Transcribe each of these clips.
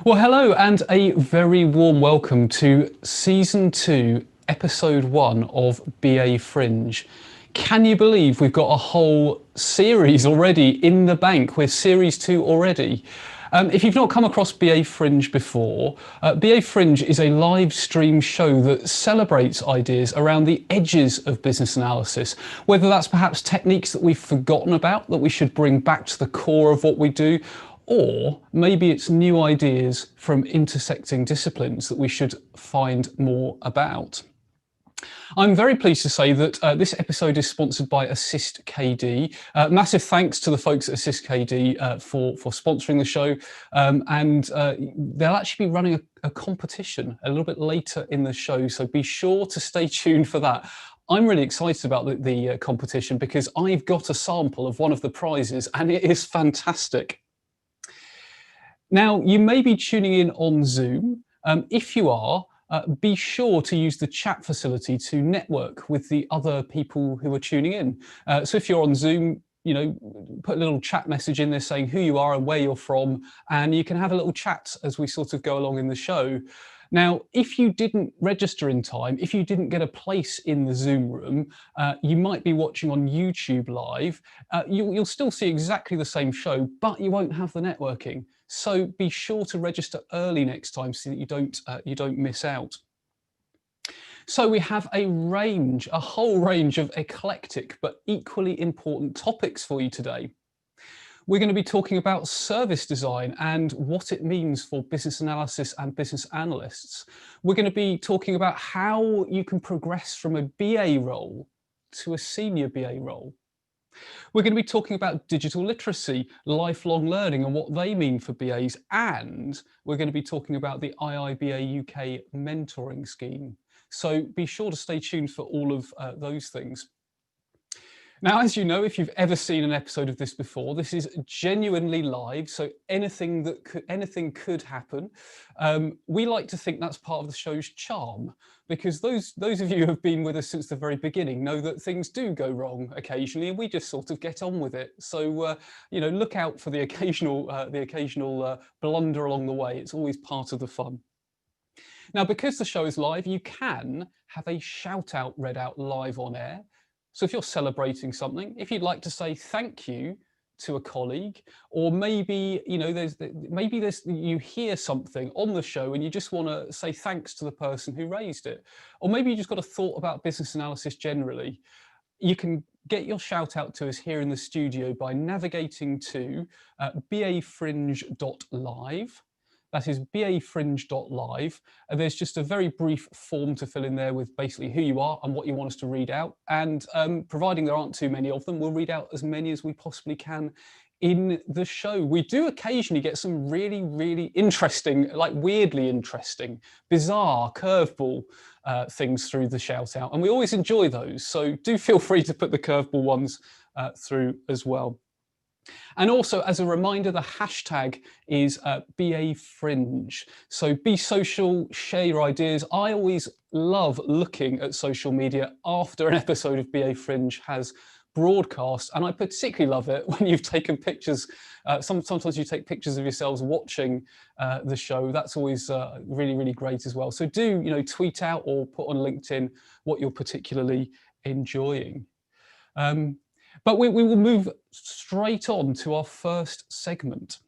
Well, hello and a very warm welcome to Season 2, Episode 1 of BA Fringe. Can you believe we've got a whole series already in the bank? We're Series 2 already. If you've not come across BA Fringe before, BA Fringe is a live stream show that celebrates ideas around the edges of business analysis, whether that's perhaps techniques that we've forgotten about that we should bring back to the core of what we do, or maybe it's new ideas from intersecting disciplines that we should find more about. I'm very pleased to say that this episode is sponsored by Assist KD. Massive thanks to the folks at Assist KD for sponsoring the show. They'll actually be running a competition a little bit later in the show, so be sure to stay tuned for that. I'm really excited about the competition because I've got a sample of one of the prizes and it is fantastic. Now, you may be tuning in on Zoom. If you are, be sure to use the chat facility to network with the other people who are tuning in. So if you're on Zoom, put a little chat message in there saying who you are and where you're from, and you can have a little chat as we sort of go along in the show. Now, if you didn't register in time, if you didn't get a place in the Zoom room, you might be watching on YouTube live. You'll still see exactly the same show, but you won't have the networking. So be sure to register early next time so that you don't miss out. So we have a whole range of eclectic but equally important topics for you today. We're going to be talking about service design and what it means for business analysis and business analysts. We're going to be talking about how you can progress from a BA role to a senior BA role. We're going to be talking about digital literacy, lifelong learning and what they mean for BAs, and we're going to be talking about the IIBA UK mentoring scheme. So be sure to stay tuned for all of those things. Now, as you know, if you've ever seen an episode of this before, this is genuinely live, so anything could happen. We like to think that's part of the show's charm, because those of you who have been with us since the very beginning know that things do go wrong occasionally, and we just sort of get on with it. So, look out for the occasional blunder along the way. It's always part of the fun. Now, because the show is live, you can have a shout out read out live on air. So if you're celebrating something, if you'd like to say thank you to a colleague, or maybe you hear something on the show and you just want to say thanks to the person who raised it, or maybe you just got a thought about business analysis generally, you can get your shout out to us here in the studio by navigating to bafringe.live. That is bafringe.live. There's just a very brief form to fill in there with basically who you are and what you want us to read out. And providing there aren't too many of them, we'll read out as many as we possibly can in the show. We do occasionally get some really, really interesting, like weirdly interesting, bizarre, curveball things through the shout out. And we always enjoy those. So do feel free to put the curveball ones through as well. And also, as a reminder, the hashtag is BA Fringe. So be social, share your ideas. I always love looking at social media after an episode of BA Fringe has broadcast, and I particularly love it when you've taken pictures. Sometimes you take pictures of yourselves watching the show. That's always really, really great as well. So do tweet out or put on LinkedIn what you're particularly enjoying. But we will move straight on to our first segment.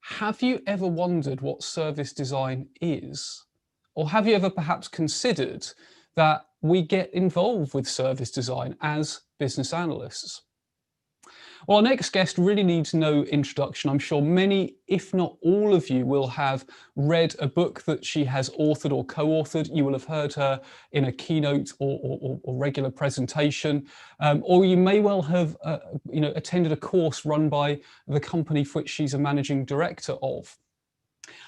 Have you ever wondered what service design is? Or have you ever perhaps considered that we get involved with service design as business analysts? Well, our next guest really needs no introduction. I'm sure many, if not all of you, will have read a book that she has authored or co-authored. You will have heard her in a keynote or regular presentation, or you may well have attended a course run by the company for which she's a managing director of.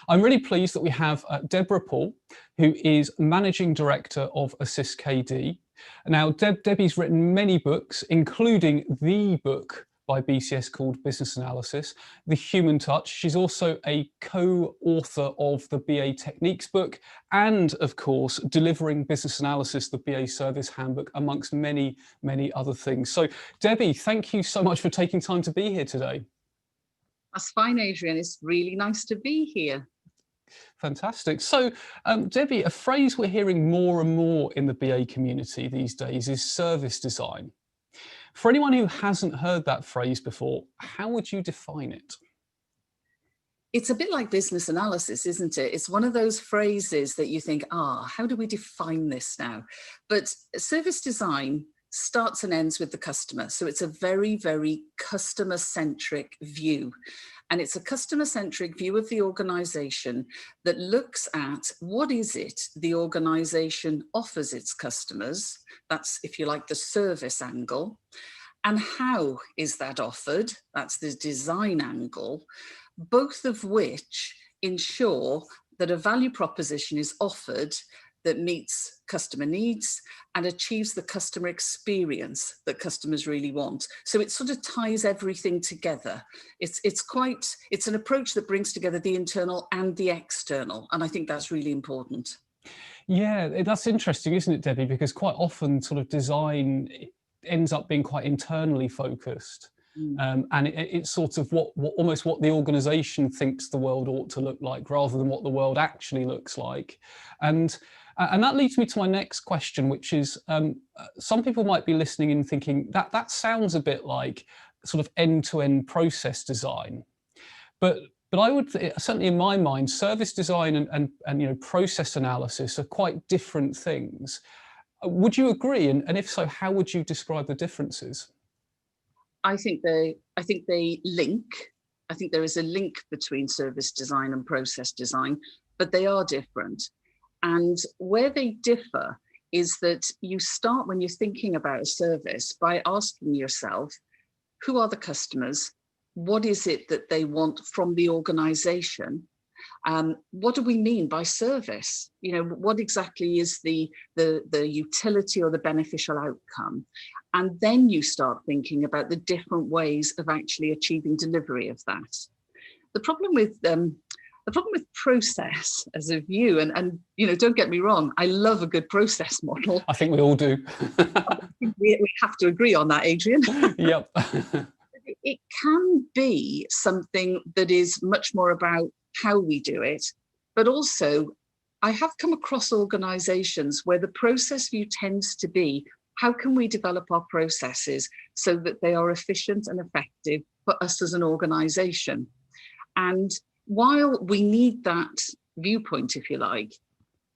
I'm really pleased that we have Deborah Paul, who is Managing Director of Assist KD. Now, Debbie's written many books, including the book by BCS called Business Analysis, The Human Touch. She's also a co-author of the BA Techniques book and, of course, Delivering Business Analysis, the BA Service Handbook, amongst many, many other things. So, Debbie, thank you so much for taking time to be here today. That's fine, Adrian. It's really nice to be here. Fantastic. So, Debbie, a phrase we're hearing more and more in the BA community these days is service design. For anyone who hasn't heard that phrase before, how would you define it? It's a bit like business analysis, isn't it? It's one of those phrases that you think, how do we define this now? But service design starts and ends with the customer. So it's a very, very customer-centric view. And it's a customer-centric view of the organization that looks at what is it the organization offers its customers. That's, if you like, the service angle. And how is that offered? That's the design angle. Both of which ensure that a value proposition is offered that meets customer needs and achieves the customer experience that customers really want. So it sort of ties everything together. It's an approach that brings together the internal and the external, and I think that's really important. Yeah, that's interesting, isn't it, Debbie? Because quite often sort of design ends up being quite internally focused. And it's sort of almost what the organization thinks the world ought to look like rather than what the world actually looks like. And that leads me to my next question, which is some people might be listening and thinking that sounds a bit like sort of end-to-end process design. But I would certainly, in my mind, service design and process analysis are quite different things. Would you agree? And if so, how would you describe the differences? I think they link. I think there is a link between service design and process design, but they are different. And where they differ is that you start, when you're thinking about a service, by asking yourself, who are the customers? What is it that they want from the organization? What do we mean by service? What exactly is the utility or the beneficial outcome? And then you start thinking about the different ways of actually achieving delivery of that. The problem with process as a view, and don't get me wrong, I love a good process model. I think we all do. we have to agree on that, Adrian. Yep. It can be something that is much more about how we do it, but also I have come across organizations where the process view tends to be, how can we develop our processes so that they are efficient and effective for us as an organization? And while we need that viewpoint, if you like,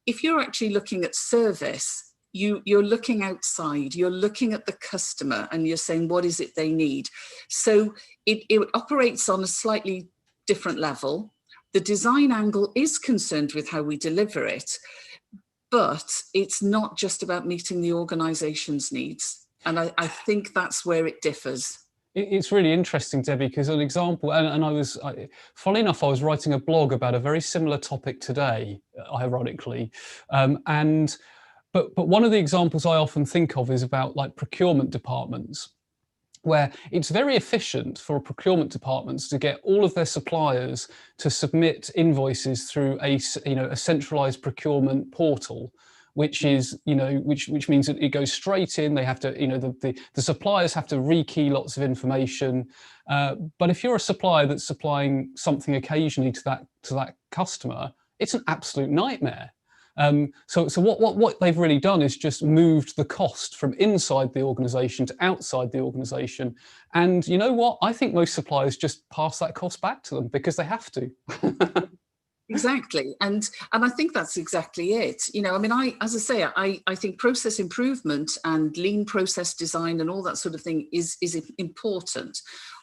if you're actually looking at service, you're looking outside, you're looking at the customer and you're saying, what is it they need? So it operates on a slightly different level. The design angle is concerned with how we deliver it, but it's not just about meeting the organization's needs. And I think that's where it differs. It's really interesting, Debbie, because an example, funnily enough, I was writing a blog about a very similar topic today, ironically. But one of the examples I often think of is about like procurement departments, where it's very efficient for procurement departments to get all of their suppliers to submit invoices through a centralized procurement portal, which is, which means that it goes straight in. They have to, the suppliers have to rekey lots of information. But if you're a supplier that's supplying something occasionally to that customer, it's an absolute nightmare. So what they've really done is just moved the cost from inside the organization to outside the organization. And you know what? I think most suppliers just pass that cost back to them because they have to. Exactly. And I think that's exactly it. I think process improvement and lean process design and all that sort of thing is important,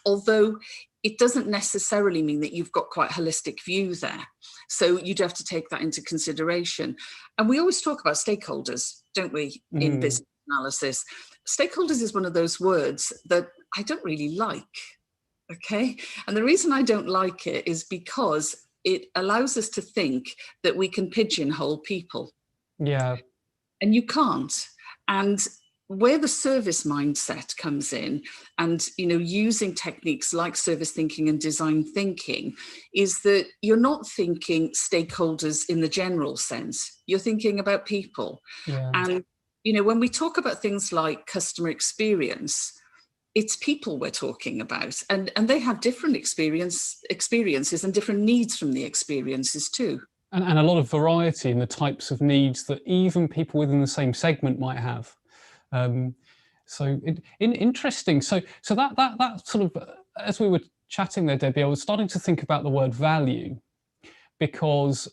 although it doesn't necessarily mean that you've got quite a holistic view there. So you'd have to take that into consideration. And we always talk about stakeholders, don't we, in business analysis? Stakeholders is one of those words that I don't really like, okay? And the reason I don't like it is because it allows us to think that we can pigeonhole people. Yeah. And you can't. And where the service mindset comes in and, using techniques like service thinking and design thinking is that you're not thinking stakeholders in the general sense. You're thinking about people. Yeah. And, when we talk about things like customer experience, it's people we're talking about, and they have different experiences and different needs from the experiences too. And a lot of variety in the types of needs that even people within the same segment might have. Um, interesting. So that sort of, as we were chatting there, Debbie, I was starting to think about the word value, because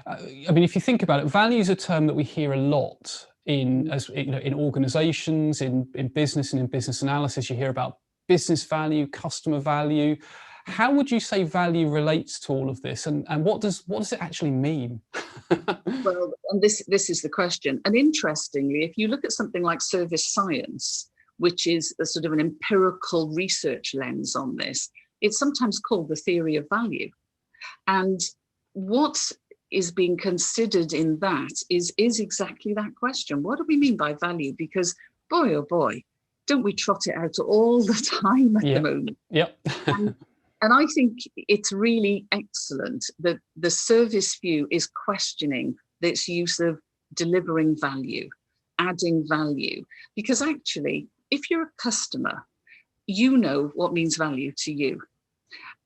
I mean, if you think about it, value is a term that we hear a lot in, as you know, in organizations, in business and in business analysis. You hear about business value, customer value. How would you say value relates to all of this, and what does it actually mean? Well, and this is the question. And interestingly, if you look at something like service science, which is a sort of an empirical research lens on this, it's sometimes called the theory of value. And what is being considered in that is exactly that question. What do we mean by value? Because boy, oh boy, don't we trot it out all the time at the moment? Yep. And I think it's really excellent that the service view is questioning this use of delivering value, adding value, because actually, if you're a customer, you know what means value to you.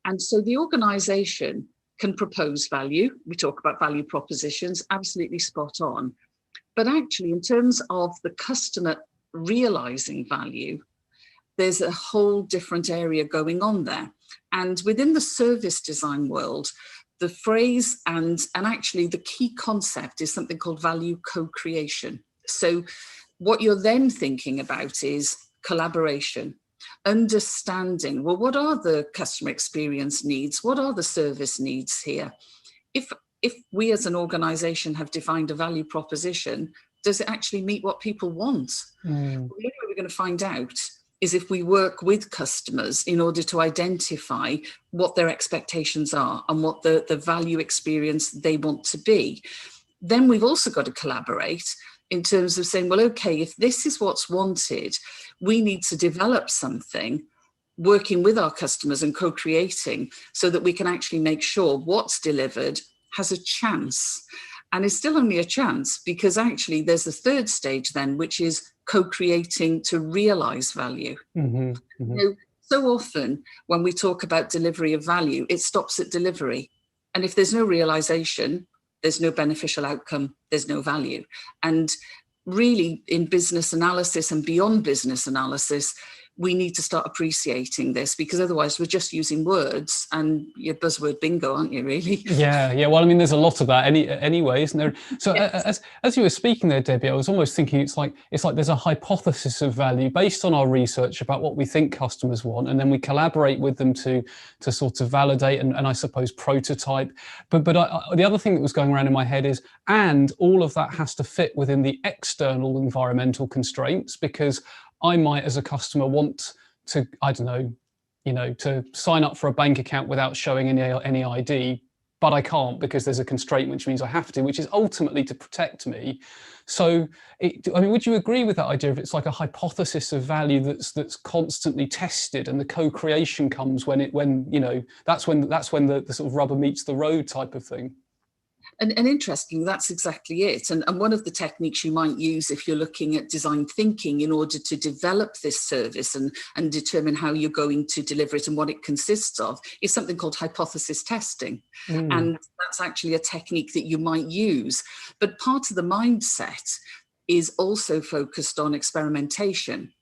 And so the organization can propose value. We talk about value propositions, absolutely spot on. But actually, in terms of the customer realizing value, there's a whole different area going on there. And within the service design world, the phrase and actually the key concept is something called value co-creation. So what you're then thinking about is collaboration, understanding, well, what are the customer experience needs? What are the service needs here? If we as an organization have defined a value proposition, does it actually meet what people want? The only way we're going to find out is if we work with customers in order to identify what their expectations are and what the value experience they want to be. Then we've also got to collaborate in terms of saying, well, okay, if this is what's wanted, we need to develop something, working with our customers and co-creating so that we can actually make sure what's delivered has a chance. And it's still only a chance, because actually there's a third stage then, which is co-creating to realize value. You know, so often when we talk about delivery of value, it stops at delivery. And if there's no realization, there's no beneficial outcome, there's no value. And really in business analysis and beyond business analysis, we need to start appreciating this, because otherwise we're just using words and you're buzzword bingo, aren't you, really? Yeah. Well, I mean, there's a lot of that anyway, isn't there? So yes. As you were speaking there, Debbie, I was almost thinking it's like there's a hypothesis of value based on our research about what we think customers want, and then we collaborate with them to sort of validate and I suppose prototype. But the other thing that was going around in my head is, and all of that has to fit within the external environmental constraints, because I might, as a customer, want to, I don't know, to sign up for a bank account without showing any ID, but I can't because there's a constraint, which means I have to, which is ultimately to protect me. So, I mean, would you agree with that idea? If it's like a hypothesis of value that's constantly tested, and the co-creation comes when that's when the sort of rubber meets the road type of thing. And interesting, that's exactly it. And one of the techniques you might use if you're looking at design thinking in order to develop this service and determine how you're going to deliver it and what it consists of is something called hypothesis testing. And that's actually a technique that you might use. But part of the mindset is also focused on experimentation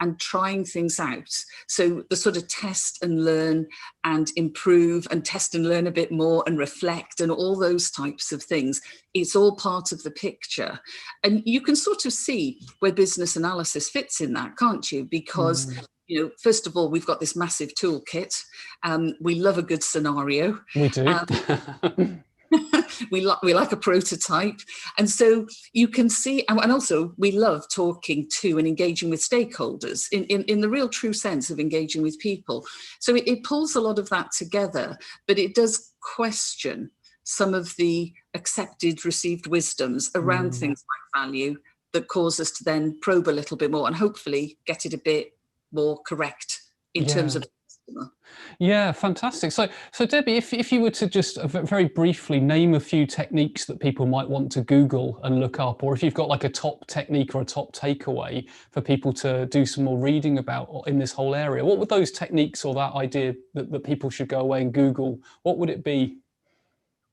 and trying things out. So the sort of test and learn and improve and test and learn a bit more and reflect and all those types of things, it's all part of the picture. And you can sort of see where business analysis fits in that, can't you? Because you know, first of all, we've got this massive toolkit. We love a good scenario. We do. We like a prototype. And so you can see, and also we love talking to and engaging with stakeholders in the real true sense of engaging with people. So it pulls a lot of that together, but it does question some of the accepted received wisdoms around things like value that cause us to then probe a little bit more and hopefully get it a bit more correct in terms of customer. Yeah, fantastic. So Debbie, if you were to just very briefly name a few techniques that people might want to Google and look up, or if you've got like a top technique or a top takeaway for people to do some more reading about in this whole area, what would those techniques or that idea that people should go away and Google, what would it be?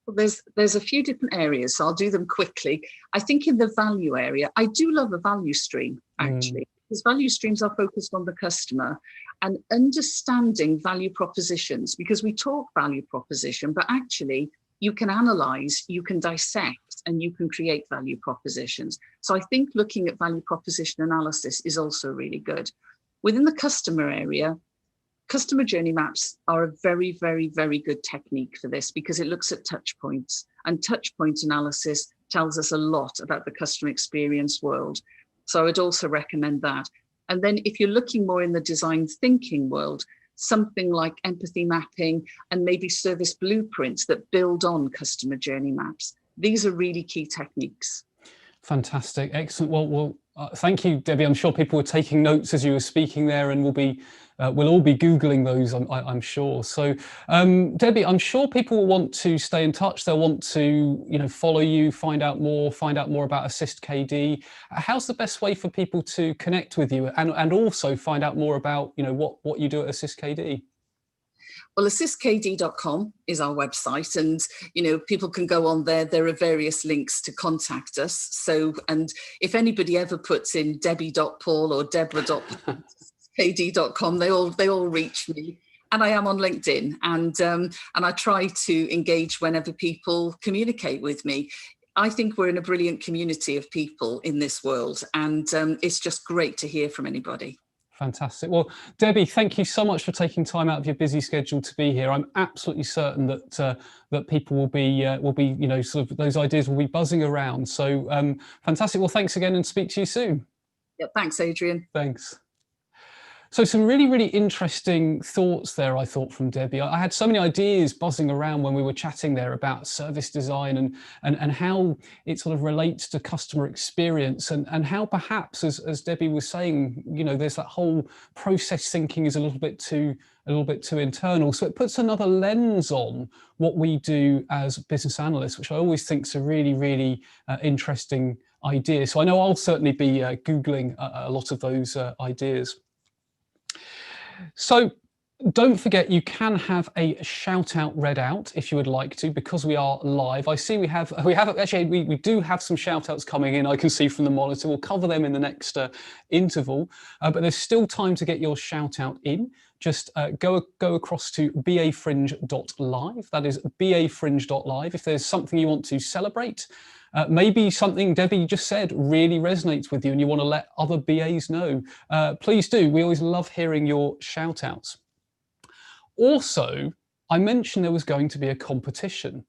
Well, there's a few different areas, so I'll do them quickly. I think in the value area, I do love a value stream, actually, because value streams are focused on the customer and understanding value propositions, because we talk value proposition, but actually you can analyze, you can dissect, and you can create value propositions. So I think looking at value proposition analysis is also really good. Within the customer area, customer journey maps are a very, very, very good technique for this, because it looks at touch points, and touch point analysis tells us a lot about the customer experience world. So I would also recommend that. And then if you're looking more in the design thinking world, something like empathy mapping and maybe service blueprints that build on customer journey maps. These are really key techniques. Fantastic, excellent. Well, thank you, Debbie. I'm sure people were taking notes as you were speaking there, and we'll all be Googling those, I'm sure. So, Debbie, I'm sure people will want to stay in touch. They'll want to, follow you, find out more about Assist KD. How's the best way for people to connect with you, and also find out more about, what you do at Assist KD? Well, assistkd.com is our website, and people can go on there. There are various links to contact us. So, and if anybody ever puts in debbie.paul or deborah.kd.com, they all reach me. And I am on LinkedIn, and I try to engage whenever people communicate with me. I think we're in a brilliant community of people in this world, and it's just great to hear from anybody. Fantastic. Well, Debbie, thank you so much for taking time out of your busy schedule to be here. I'm absolutely certain that that people will be sort of those ideas will be buzzing around. So fantastic. Well, thanks again, and speak to you soon. Yeah, thanks, Adrian. Thanks. So some really, really interesting thoughts there, I thought, from Debbie. I had so many ideas buzzing around when we were chatting there about service design and how it sort of relates to customer experience, and how perhaps, as Debbie was saying, there's that whole process thinking is a little bit too internal. So it puts another lens on what we do as business analysts, which I always think is a really, really interesting idea. So I know I'll certainly be Googling a lot of those ideas. So don't forget, you can have a shout out read out if you would like to, because we are live. I see we do have some shout outs coming in. I can see from the monitor. We'll cover them in the next interval, but there's still time to get your shout out in. Just go across to bafringe.live. That is bafringe.live. If there's something you want to celebrate, maybe something Debbie just said really resonates with you and you want to let other BAs know, please do. We always love hearing your shout outs. Also, I mentioned there was going to be a competition.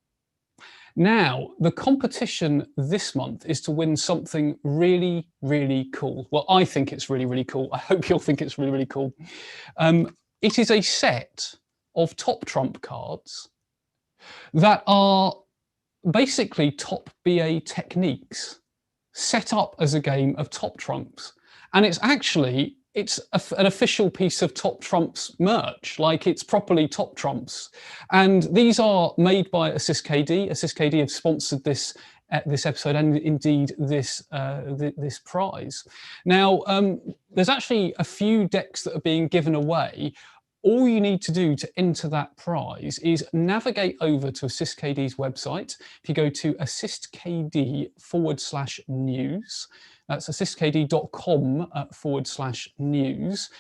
Now, the competition this month is to win something really, really cool. Well, I think it's really, really cool. I hope you'll think it's really, really cool. It is a set of top trump cards that are basically top BA techniques set up as a game of top trumps. And it's an official piece of Top Trumps merch, like it's properly Top Trumps. And these are made by Assist KD. Assist KD have sponsored this episode and indeed this prize. Now, there's actually a few decks that are being given away. All you need to do to enter that prize is navigate over to Assist KD's website. If you go to assistkd/news, that's assistkd.com/news.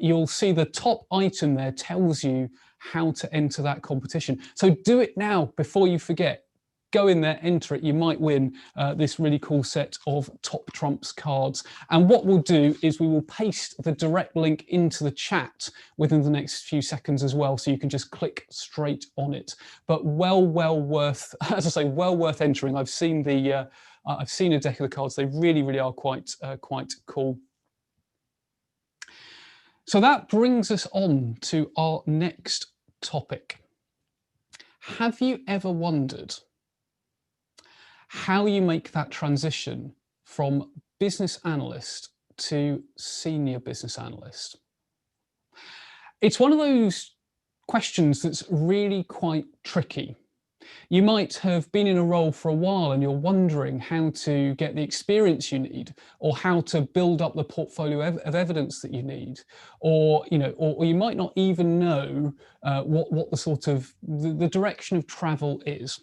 You'll see the top item there tells you how to enter that competition. So do it now before you forget. Go in there, enter it. You might win this really cool set of Top Trumps cards. And what we'll do is we will paste the direct link into the chat within the next few seconds as well, so you can just click straight on it. But well worth, as I say, well worth entering. I've seen a deck of the cards. They really, really are quite cool. So that brings us on to our next topic. Have you ever wondered how you make that transition from business analyst to senior business analyst? It's one of those questions that's really quite tricky. You might have been in a role for a while and you're wondering how to get the experience you need, or how to build up the portfolio of evidence that you need, or you might not even know what the sort of the direction of travel is.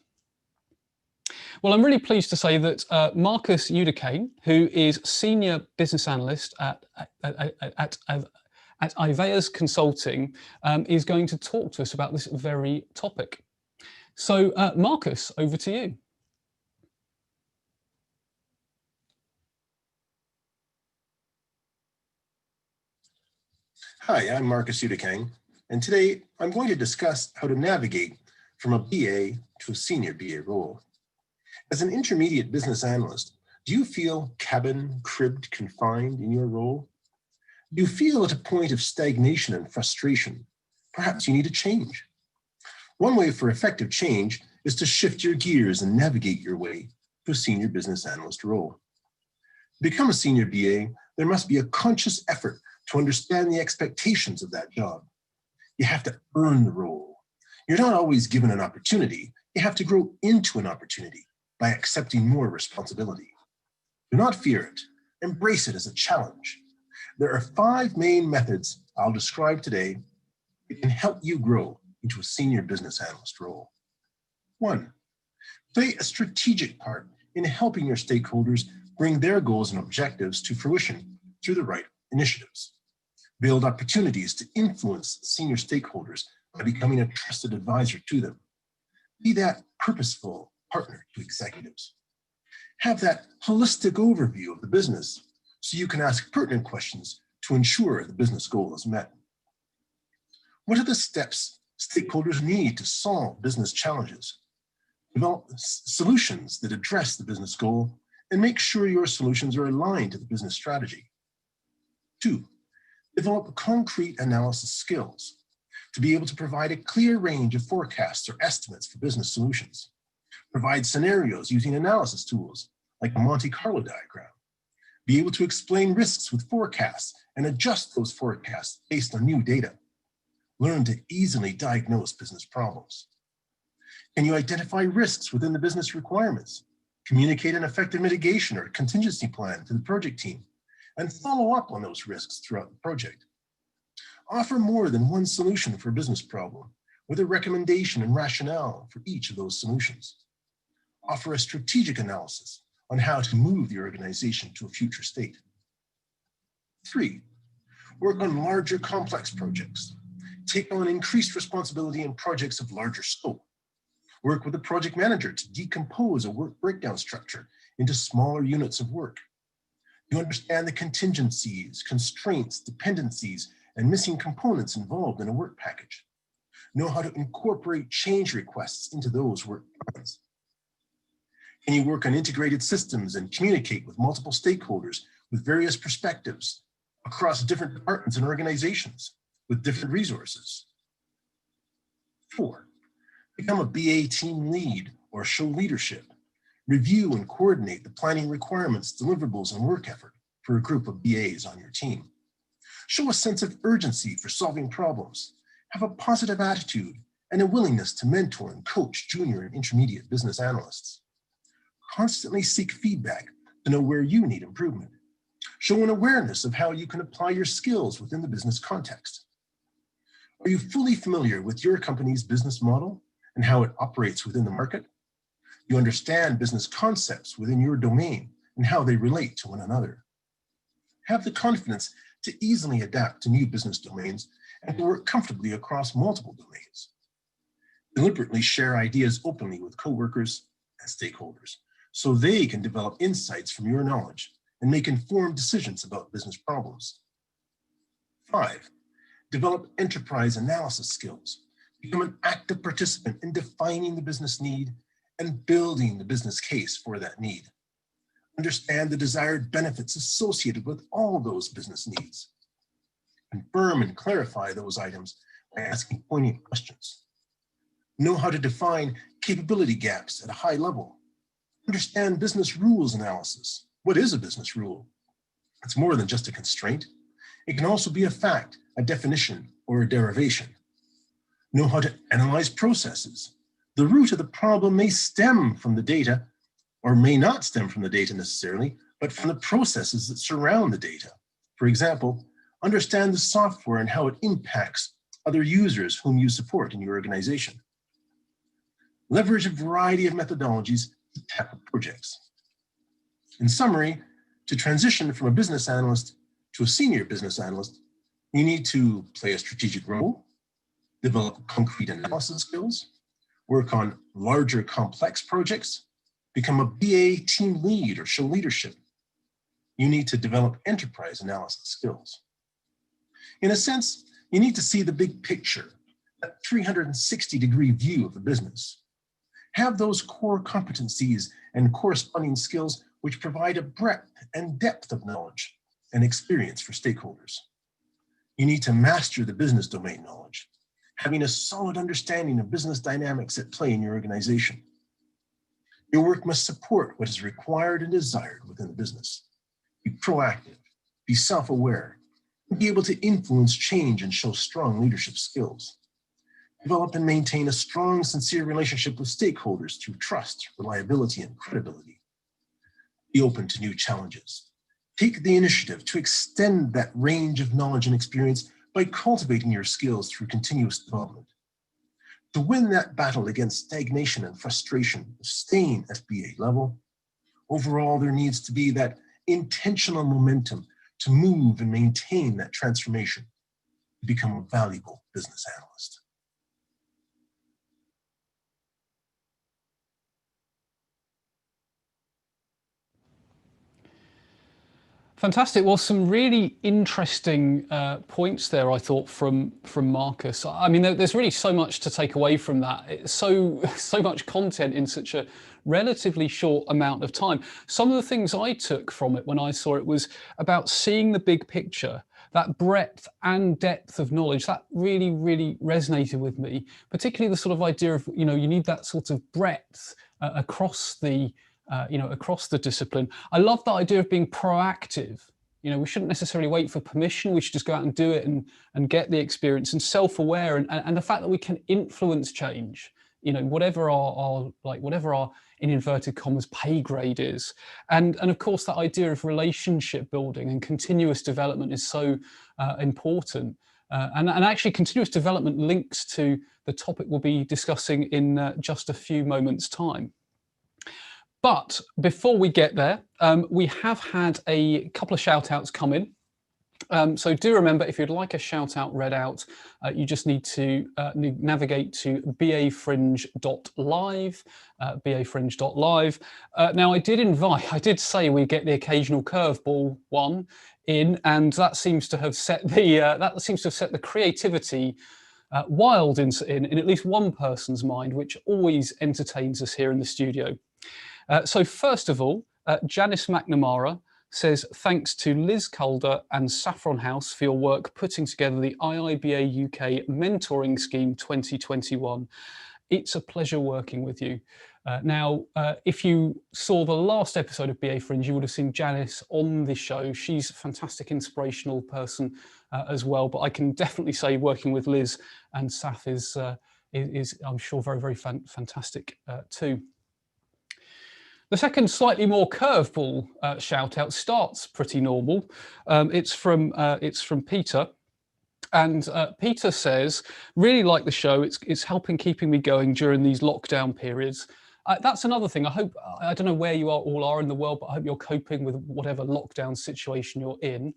Well, I'm really pleased to say that Marcus Udicane, who is Senior Business Analyst at Ivea's Consulting, is going to talk to us about this very topic. So, Marcus, over to you. Hi, I'm Marcus Udicane, and today I'm going to discuss how to navigate from a BA to a senior BA role. As an intermediate business analyst, do you feel cribbed, confined in your role? Do you feel at a point of stagnation and frustration? Perhaps you need a change. One way for effective change is to shift your gears and navigate your way to a senior business analyst role. To become a senior BA, there must be a conscious effort to understand the expectations of that job. You have to earn the role. You're not always given an opportunity. You have to grow into an opportunity by accepting more responsibility. Do not fear it. Embrace it as a challenge. There are 5 main methods I'll describe today that can help you grow into a senior business analyst role. 1, play a strategic part in helping your stakeholders bring their goals and objectives to fruition through the right initiatives. Build opportunities to influence senior stakeholders by becoming a trusted advisor to them. Be that purposeful partner to executives. Have that holistic overview of the business so you can ask pertinent questions to ensure the business goal is met. What are the steps stakeholders need to solve business challenges? Develop solutions that address the business goal and make sure your solutions are aligned to the business strategy. 2, develop concrete analysis skills to be able to provide a clear range of forecasts or estimates for business solutions. Provide scenarios using analysis tools like a Monte Carlo diagram. Be able to explain risks with forecasts and adjust those forecasts based on new data. Learn to easily diagnose business problems. Can you identify risks within the business requirements? Communicate an effective mitigation or contingency plan to the project team and follow up on those risks throughout the project. Offer more than one solution for a business problem with a recommendation and rationale for each of those solutions. Offer a strategic analysis on how to move the organization to a future state. 3, work on larger complex projects. Take on increased responsibility in projects of larger scope. Work with a project manager to decompose a work breakdown structure into smaller units of work. You understand the contingencies, constraints, dependencies, and missing components involved in a work package. Know how to incorporate change requests into those work plans. Can you work on integrated systems and communicate with multiple stakeholders with various perspectives across different departments and organizations with different resources? 4, become a BA team lead or show leadership. Review and coordinate the planning requirements, deliverables, and work effort for a group of BAs on your team. Show a sense of urgency for solving problems. Have a positive attitude and a willingness to mentor and coach junior and intermediate business analysts. Constantly seek feedback to know where you need improvement. Show an awareness of how you can apply your skills within the business context. Are you fully familiar with your company's business model and how it operates within the market? You understand business concepts within your domain and how they relate to one another. Have the confidence to easily adapt to new business domains and to work comfortably across multiple domains. Deliberately share ideas openly with coworkers and stakeholders so they can develop insights from your knowledge and make informed decisions about business problems. 5, develop enterprise analysis skills. Become an active participant in defining the business need and building the business case for that need. Understand the desired benefits associated with all those business needs. Confirm and clarify those items by asking poignant questions. Know how to define capability gaps at a high level. Understand business rules analysis. What is a business rule? It's more than just a constraint. It can also be a fact, a definition, or a derivation. Know how to analyze processes. The root of the problem may stem from the data, or may not stem from the data necessarily, but from the processes that surround the data. For example, understand the software and how it impacts other users whom you support in your organization. Leverage a variety of methodologies type of projects. In summary, to transition from a business analyst to a senior business analyst, you need to play a strategic role, develop concrete analysis skills, work on larger complex projects, become a BA team lead or show leadership. You need to develop enterprise analysis skills. In a sense, you need to see the big picture, that 360-degree view of the business. Have those core competencies and corresponding skills which provide a breadth and depth of knowledge and experience for stakeholders. You need to master the business domain knowledge, having a solid understanding of business dynamics at play in your organization. Your work must support what is required and desired within the business. Be proactive, be self-aware, and be able to influence change and show strong leadership skills. Develop and maintain a strong, sincere relationship with stakeholders through trust, reliability, and credibility. Be open to new challenges. Take the initiative to extend that range of knowledge and experience by cultivating your skills through continuous development. To win that battle against stagnation and frustration of staying at BA level, overall there needs to be that intentional momentum to move and maintain that transformation to become a valuable business analyst. Fantastic. Well, some really interesting points there, I thought, from Marcus. I mean, there's really so much to take away from that. It's so much content in such a relatively short amount of time. Some of the things I took from it when I saw it was about seeing the big picture, that breadth and depth of knowledge. That really, really resonated with me, particularly the sort of idea of, you need that sort of breadth across the across the discipline. I love that idea of being proactive. We shouldn't necessarily wait for permission. We should just go out and do it and get the experience, and self-aware, and the fact that we can influence change, whatever our in inverted commas pay grade is. And of course that idea of relationship building and continuous development is so important. And actually continuous development links to the topic we'll be discussing in just a few moments' time. But before we get there, we have had a couple of shout outs come in. So do remember, if you'd like a shout out read out, you just need to navigate to bafringe.live, bafringe.live. Now I did say we get the occasional curveball one in, and that seems to have set the creativity wild in at least one person's mind, which always entertains us here in the studio. So first of all, Janice McNamara says, thanks to Liz Calder and Saffron House for your work putting together the IIBA UK Mentoring Scheme 2021. It's a pleasure working with you. Now, if you saw the last episode of BA Fringe, you would have seen Janice on the show. She's a fantastic, inspirational person as well. But I can definitely say working with Liz and Saf is I'm sure, very, very fantastic too. The second slightly more curveball shout out starts pretty normal. It's from Peter. And Peter says, really like the show. It's helping keeping me going during these lockdown periods. That's another thing. I don't know where you all are in the world, but I hope you're coping with whatever lockdown situation you're in.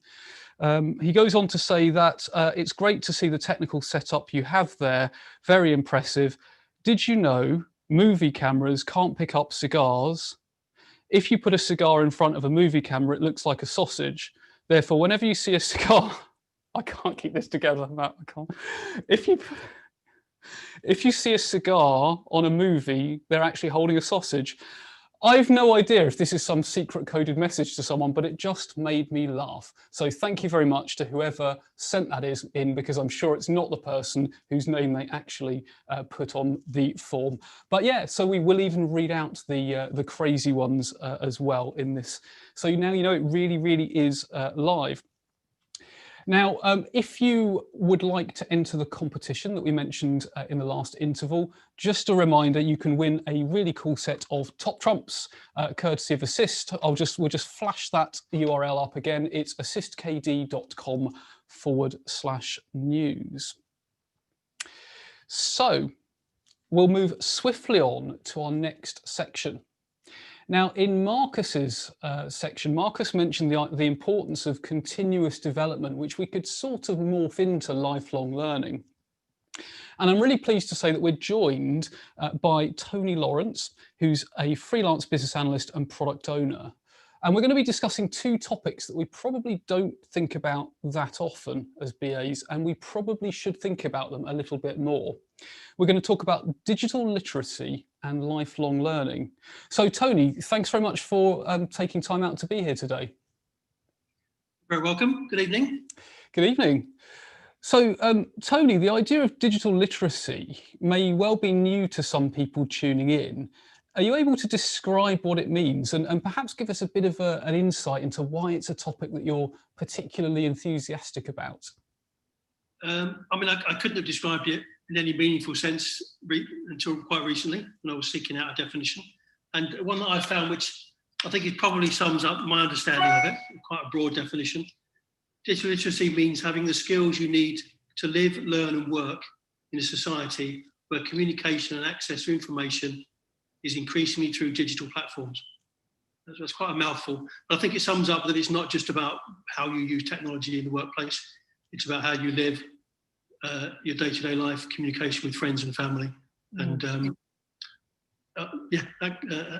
He goes on to say that it's great to see the technical setup you have there. Very impressive. Did you know movie cameras can't pick up cigars? If you put a cigar in front of a movie camera, it looks like a sausage. Therefore, whenever you see a cigar, I can't keep this together, Matt, I can't. If you see a cigar on a movie, they're actually holding a sausage. I've no idea if this is some secret coded message to someone, but it just made me laugh. So thank you very much to whoever sent that in, because I'm sure it's not the person whose name they actually put on the form. But yeah, so we will even read out the crazy ones as well in this. So now you know it really, really is live. Now, if you would like to enter the competition that we mentioned in the last interval, just a reminder, you can win a really cool set of top trumps, courtesy of Assist. We'll just flash that URL up again. It's assistkd.com/news. So we'll move swiftly on to our next section. Now, in Marcus's section, Marcus mentioned the importance of continuous development, which we could sort of morph into lifelong learning. And I'm really pleased to say that we're joined by Tony Lawrence, who's a freelance business analyst and product owner. And we're going to be discussing two topics that we probably don't think about that often as BAs, and we probably should think about them a little bit more. We're going to talk about digital literacy and lifelong learning. So Tony, thanks very much for taking time out to be here today. Very welcome. Good evening. Good evening. So Tony, the idea of digital literacy may well be new to some people tuning in. Are you able to describe what it means and perhaps give us a bit of an insight into why it's a topic that you're particularly enthusiastic about? I mean, I couldn't have described it in any meaningful sense until quite recently when I was seeking out a definition. And one that I found, which I think it probably sums up my understanding of it, quite a broad definition. Digital literacy means having the skills you need to live, learn and work in a society where communication and access to information is increasingly through digital platforms. That's quite a mouthful, but I think it sums up that it's not just about how you use technology in the workplace, it's about how you live your day-to-day life, communication with friends and family. And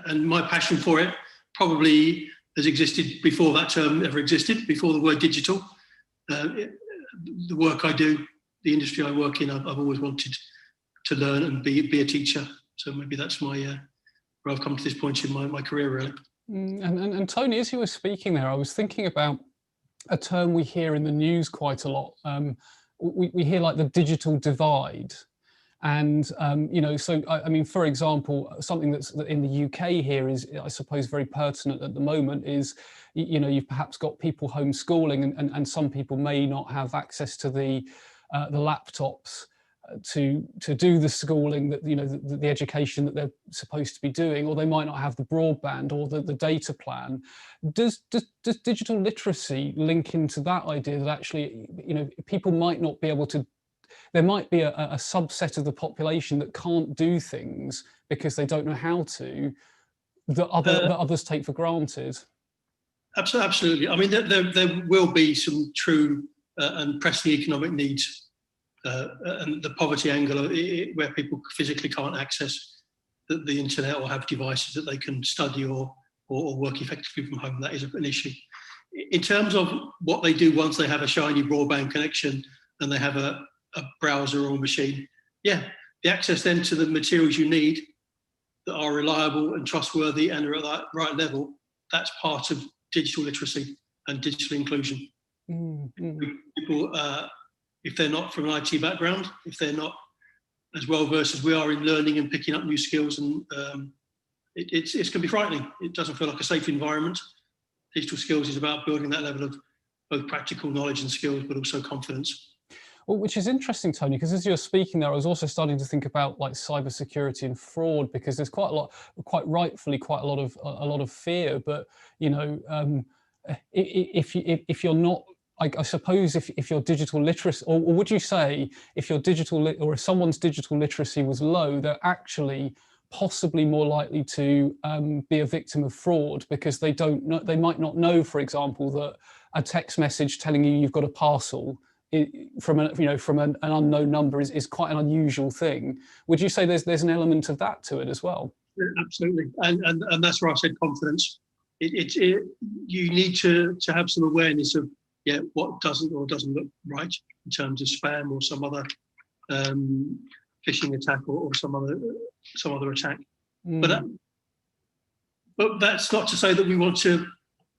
and my passion for it probably has existed before that term ever existed, before the word digital. The work I do, the industry I work in, I've always wanted to learn and be a teacher. So maybe that's my where I've come to this point in my career, really. And Tony, as you were speaking there, I was thinking about a term we hear in the news quite a lot. We hear like the digital divide. And, you know, so, I mean, for example, something that's in the UK here is, I suppose, very pertinent at the moment is, you know, you've perhaps got people homeschooling and some people may not have access to the laptops to do the schooling that, you know, the education that they're supposed to be doing, or they might not have the broadband or the data plan. Does digital literacy link into that idea that actually, you know, people might not be able to, there might be a subset of the population that can't do things because they don't know how to, that others take for granted? Absolutely. I mean, there will be some true and pressing economic needs and the poverty angle where people physically can't access the internet or have devices that they can study or work effectively from home. That is an issue. In terms of what they do once they have a shiny broadband connection and they have a browser or machine, yeah, the access then to the materials you need that are reliable and trustworthy and are at that right level, that's part of digital literacy and digital inclusion. People, if they're not from an IT background, if they're not as well versed as we are in learning and picking up new skills, and it's can be frightening. It doesn't feel like a safe environment. Digital skills is about building that level of both practical knowledge and skills, but also confidence. Well, which is interesting, Tony, because as you're speaking there, I was also starting to think about like cybersecurity and fraud, because there's quite a lot, quite rightfully, quite a lot of fear. But you know, if you're not, I suppose if your digital literacy, or would you say if your or if someone's digital literacy was low, they're actually possibly more likely to be a victim of fraud, because they don't know, they might not know, for example, that a text message telling you you've got a parcel from an unknown number is quite an unusual thing. Would you say there's an element of that to it as well? Yeah, absolutely, and that's where I said confidence. You need to have some awareness of what doesn't look right in terms of spam or some other phishing attack or some other attack. But that's not to say that we want to.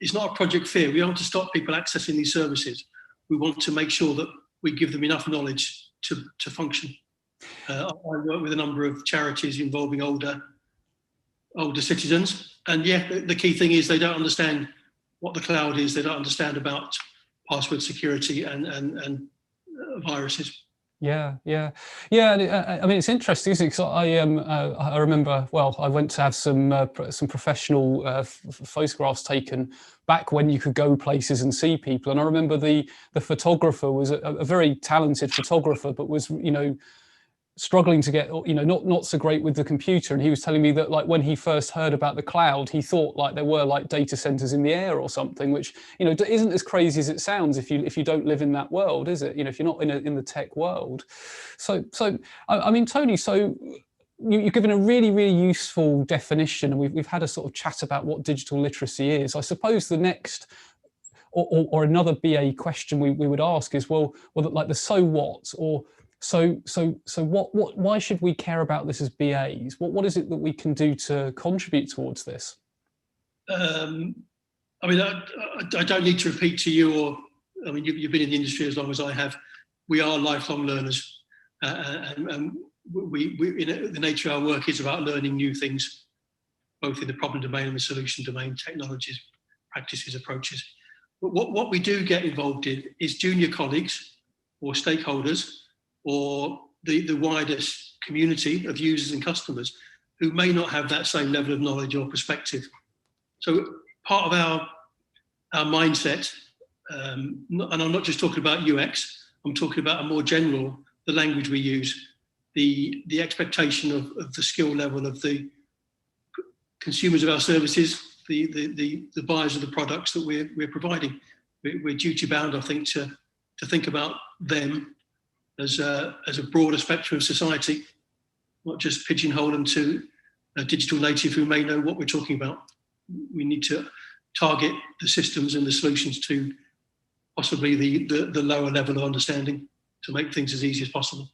It's not a project fear. We want to stop people accessing these services. We want to make sure that we give them enough knowledge to function. I work with a number of charities involving older citizens, and the key thing is they don't understand what the cloud is. They don't understand about password security and viruses. Yeah. I mean, it's interesting, isn't it? 'Cause I remember, well, I went to have some professional photographs taken back when you could go places and see people, and I remember the photographer was a very talented photographer, but was, you know, struggling to get, not so great with the computer, and he was telling me that like when he first heard about the cloud, he thought like there were like data centers in the air or something, which isn't as crazy as it sounds if you don't live in that world, is it? If you're not in the tech world. So I mean, Tony, so you've given a really, really useful definition, and we've had a sort of chat about what digital literacy is. I suppose the next or another BA question we would ask is, well, like the so what, or so what? Why should we care about this as BAs? What is it that we can do to contribute towards this? I mean, I don't need to repeat to you, or I mean, you've been in the industry as long as I have. We are lifelong learners, and the nature of our work is about learning new things, both in the problem domain and the solution domain, technologies, practices, approaches. But what we do get involved in is junior colleagues or stakeholders or the wider community of users and customers who may not have that same level of knowledge or perspective. So part of our mindset, and I'm not just talking about UX, I'm talking about a more general, the language we use, the expectation of the skill level of the consumers of our services, the buyers of the products that we're providing. We're duty bound, I think, to think about them as a broader spectrum of society, not just pigeonhole them to a digital native who may know what we're talking about. We need to target the systems and the solutions to possibly the lower level of understanding to make things as easy as possible.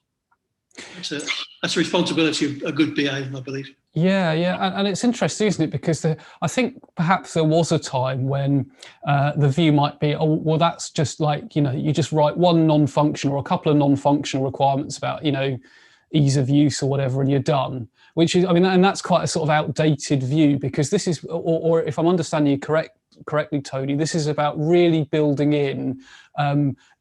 That's a responsibility of a good BA, I believe. Yeah, and it's interesting, isn't it? Because I think perhaps there was a time when the view might be, oh, well, that's just like, you just write one non-functional or a couple of non-functional requirements about, ease of use or whatever, and you're done. Which is, I mean, and that's quite a sort of outdated view, because this is, or if I'm understanding you correctly, Tony, this is about really building in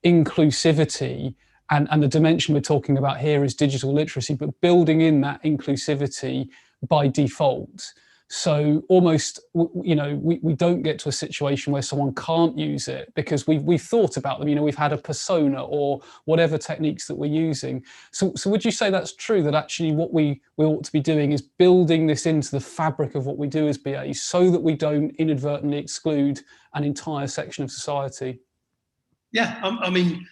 inclusivity. And the dimension we're talking about here is digital literacy, but building in that inclusivity by default. So almost, we don't get to a situation where someone can't use it because we've thought about them. We've had a persona or whatever techniques that we're using. So would you say that's true, that actually what we ought to be doing is building this into the fabric of what we do as BAs so that we don't inadvertently exclude an entire section of society? Yeah, I mean,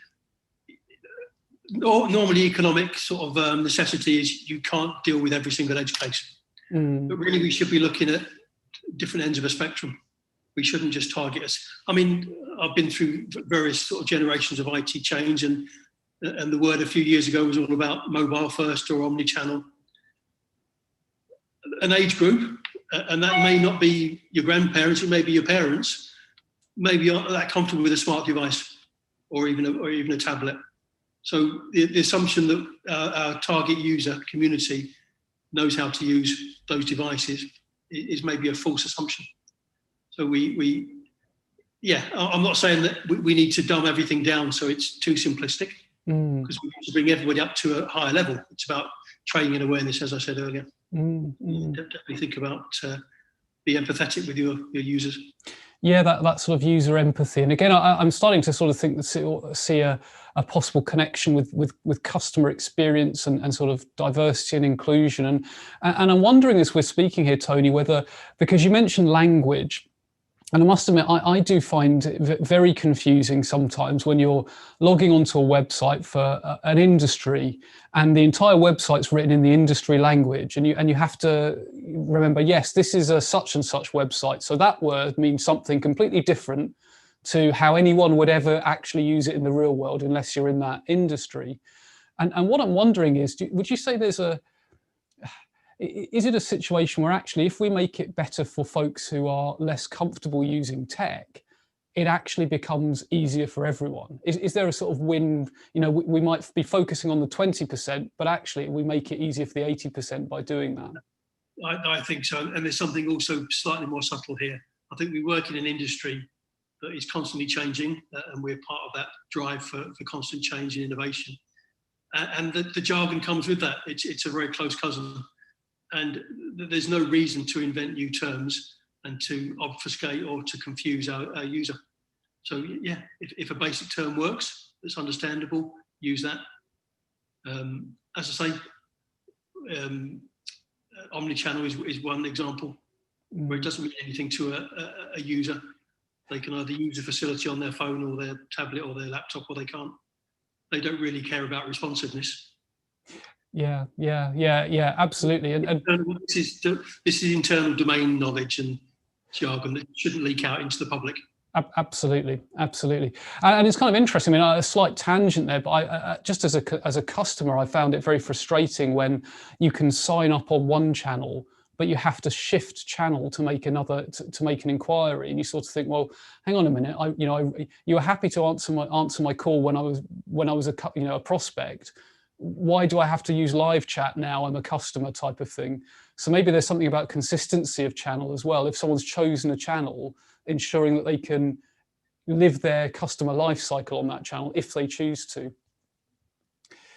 normally economic sort of necessity is you can't deal with every single edge case. But really we should be looking at different ends of a spectrum. We shouldn't just target us. I mean, I've been through various sort of generations of IT change, and the word a few years ago was all about mobile first or omni-channel. An age group, and that may not be your grandparents, it may be your parents, maybe aren't that comfortable with a smart device or even a tablet. So the assumption that our target user community knows how to use those devices is maybe a false assumption. So I'm not saying that we need to dumb everything down so it's too simplistic, because we need to bring everybody up to a higher level. It's about training and awareness, as I said earlier. Definitely think about be empathetic with your users. Yeah, that sort of user empathy. And again, I'm starting to sort of think see a possible connection with customer experience and sort of diversity and inclusion. And I'm wondering, as we're speaking here, Tony, whether, because you mentioned language, and I must admit, I do find it very confusing sometimes when you're logging onto a website for an industry and the entire website's written in the industry language, and you have to remember, yes, this is a such and such website, so that word means something completely different to how anyone would ever actually use it in the real world unless you're in that industry. And what I'm wondering is, would you say is it a situation where actually if we make it better for folks who are less comfortable using tech, it actually becomes easier for everyone? Is there a sort of win? We might be focusing on the 20%, but actually we make it easier for the 80% by doing that. I think so. And there's something also slightly more subtle here. I think we work in an industry that is constantly changing, and we're part of that drive for constant change and innovation. And the jargon comes with that. It's a very close cousin. And there's no reason to invent new terms and to obfuscate or to confuse our user. So yeah, if a basic term works, that's understandable, use that. As I say, omnichannel is one example where it doesn't mean anything to a user. They can either use a facility on their phone or their tablet or their laptop, or they can't. They don't really care about responsiveness. Yeah, absolutely. And this is internal domain knowledge and jargon that shouldn't leak out into the public. Absolutely. And it's kind of interesting. I mean, a slight tangent there, but I just as a customer, I found it very frustrating when you can sign up on one channel, but you have to shift channel to make another, to make an inquiry, and you sort of think, well, hang on a minute, you were happy to answer my call when I was a prospect. Why do I have to use live chat now? I'm a customer, type of thing. So maybe there's something about consistency of channel as well. If someone's chosen a channel, ensuring that they can live their customer life cycle on that channel if they choose to.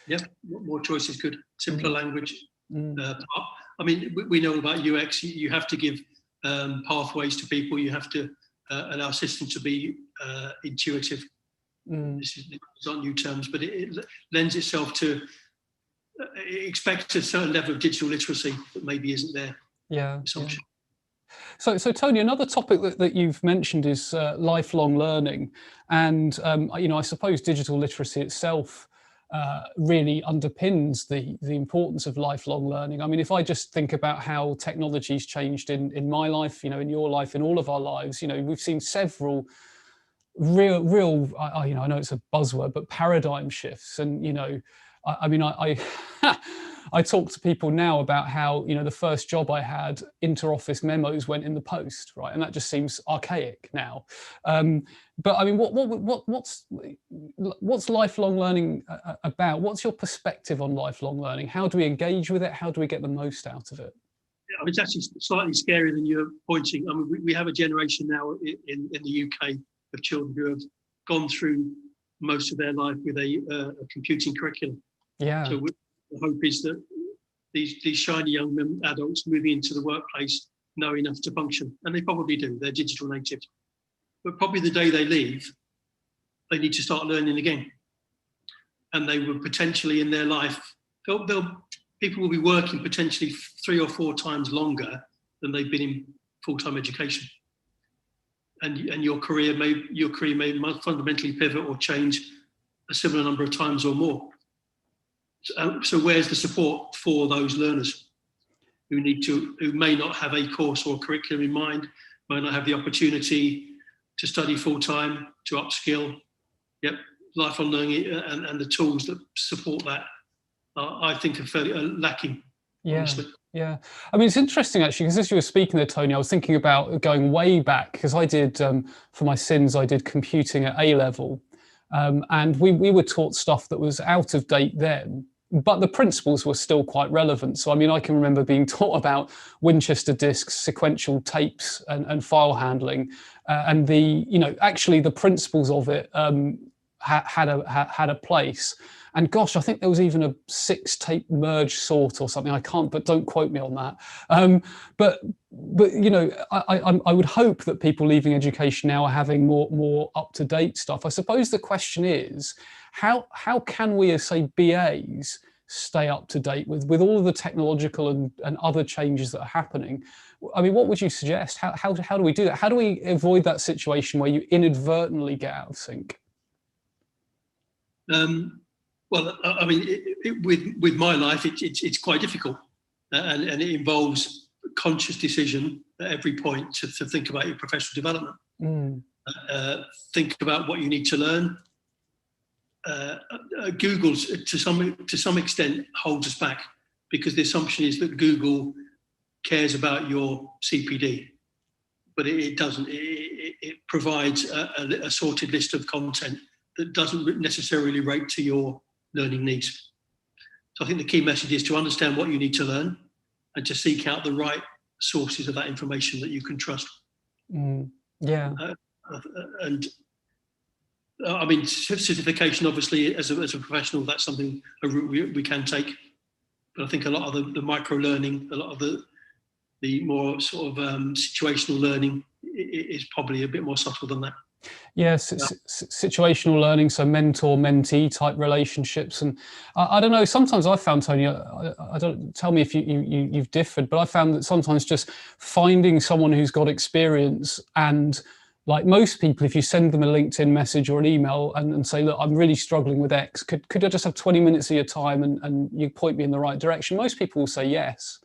Yeah, more choice is good. Simpler language. I mean, we know about UX. You have to give pathways to people. You have to allow systems to be intuitive. These aren't new terms, but it lends itself to expect a certain level of digital literacy that maybe isn't there. Yeah. So Tony, another topic that you've mentioned is lifelong learning, and I suppose digital literacy itself really underpins the importance of lifelong learning. I mean, if I just think about how technology's changed in my life, in your life, in all of our lives, we've seen several real I know it's a buzzword, but paradigm shifts. And I talk to people now about how the first job I had, inter-office memos went in the post, right? And that just seems archaic now. But I mean, what's lifelong learning about? What's your perspective on lifelong learning? How do we engage with it? How do we get the most out of it? Yeah, it's actually slightly scarier than you're pointing. I mean, we have a generation now in the UK of children who have gone through most of their life with a computing curriculum. Yeah. So the hope is that these shiny young adults moving into the workplace know enough to function, and they probably do. They're digital natives. But probably the day they leave, they need to start learning again. And they will potentially in their life, people will be working potentially 3 or 4 times longer than they've been in full-time education. And your career may fundamentally pivot or change a similar number of times or more. So where's the support for those learners who may not have a course or a curriculum in mind, may not have the opportunity to study full-time, to upskill? Yep, lifelong learning and the tools that support that, I think, are fairly lacking, honestly. Yeah, I mean, it's interesting actually, because as you were speaking there, Tony, I was thinking about going way back, because I did, for my sins, I did computing at A-level, and we were taught stuff that was out of date then, but the principles were still quite relevant. So, I mean, I can remember being taught about Winchester discs, sequential tapes, and file handling, and actually the principles of it had a place. And gosh, I think there was even a 6-tape merge sort or something. I can't, but don't quote me on that. But I would hope that people leaving education now are having more up-to-date stuff. I suppose the question is, how can we, as say BAs, stay up to date with all of the technological and other changes that are happening? I mean, what would you suggest? How do we do that? How do we avoid that situation where you inadvertently get out of sync? Well, I mean, with my life, it's quite difficult, and it involves conscious decision at every point to think about your professional development. Think about what you need to learn. Google, to some extent, holds us back, because the assumption is that Google cares about your CPD, but it doesn't. It provides a sorted list of content that doesn't necessarily relate to your learning needs. So I think the key message is to understand what you need to learn and to seek out the right sources of that information that you can trust. Yeah. And I mean, certification, obviously, as a professional, that's something, a route we can take. But I think a lot of the micro learning, a lot of the The more sort of situational learning is probably a bit more subtle than that. Yes, situational learning, so mentor-mentee type relationships, and I don't know. Sometimes I found, Tony, I don't, tell me if you've differed, but I found that sometimes just finding someone who's got experience, and like most people, if you send them a LinkedIn message or an email and say, look, I'm really struggling with X, could I just have 20 minutes of your time and you point me in the right direction? Most people will say yes.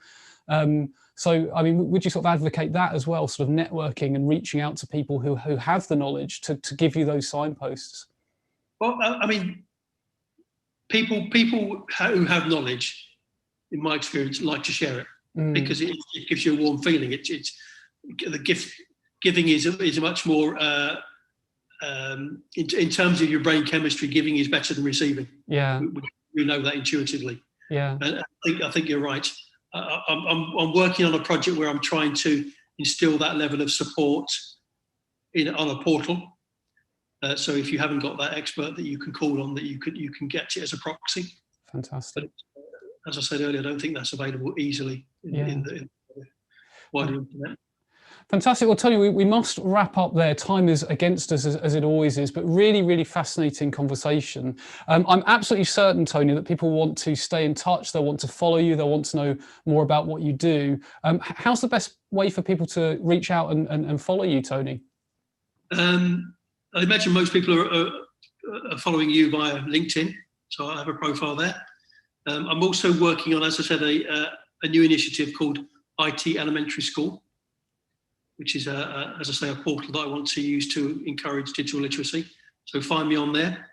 So, I mean, would you sort of advocate that as well, sort of networking and reaching out to people who have the knowledge to give you those signposts? Well, I mean, people who have knowledge, in my experience, like to share it because it gives you a warm feeling. It's the giving is a much more in terms of your brain chemistry. Giving is better than receiving. Yeah, we know that intuitively. Yeah, and I think you're right. I'm working on a project where I'm trying to instill that level of support on a portal. So if you haven't got that expert that you can call on, that you can get it as a proxy. Fantastic. But as I said earlier, I don't think that's available easily in the wider internet. Fantastic. Well, Tony, we must wrap up there. Time is against us, as it always is, but really, really fascinating conversation. I'm absolutely certain, Tony, that people want to stay in touch. They'll want to follow you. They'll want to know more about what you do. How's the best way for people to reach out and follow you, Tony? I imagine most people are following you via LinkedIn, so I have a profile there. I'm also working on, as I said, a new initiative called IT Elementary School, which is, as I say, a portal that I want to use to encourage digital literacy. So find me on there.